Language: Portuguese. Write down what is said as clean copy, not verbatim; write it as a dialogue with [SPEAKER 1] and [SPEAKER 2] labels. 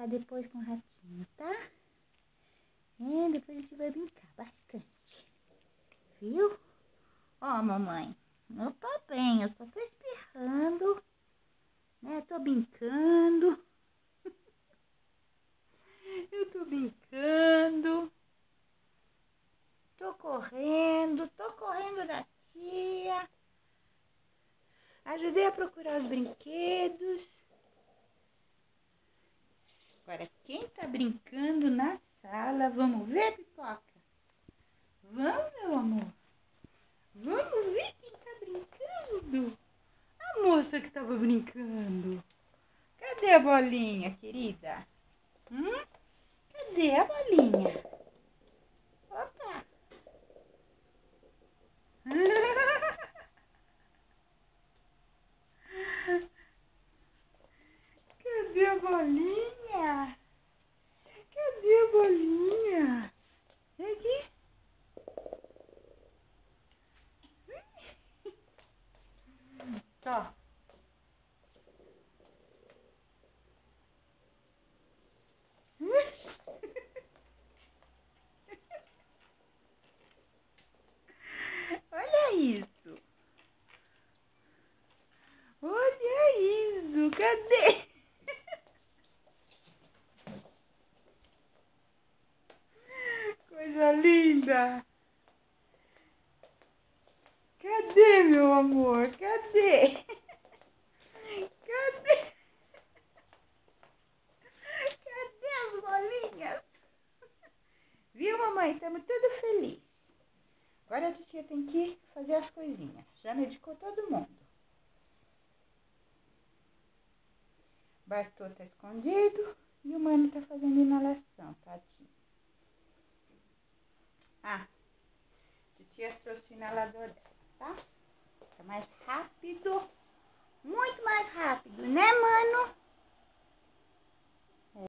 [SPEAKER 1] brincar depois com o ratinho, tá? É, depois a gente vai brincar bastante. Viu? Ó, mamãe, eu tô bem, eu só tô espirrando, né? Tô brincando. Eu tô brincando. Tô correndo da tia. Ajudei a procurar os brinquedos. Agora, quem tá brincando na sala? Vamos ver, Pipoca? Vamos, meu amor? Vamos ver quem tá brincando? A moça que tava brincando. Cadê a bolinha, querida? Cadê a bolinha? Opa! Cadê a bolinha? Cadê a bolinha? Vem aqui. Tó. Olha isso. Olha isso. Cadê? Coisa linda. Cadê, meu amor? Cadê? Cadê? Cadê as bolinhas? Viu, mamãe? Estamos tudo felizes. Agora a titia tem que fazer as coisinhas. Já medicou todo mundo. Bartô tá escondido e o mano tá fazendo inalação, tadinho. Ah, titia trouxe o inalador dela, tá? Fica mais rápido. Muito mais rápido, né, mano?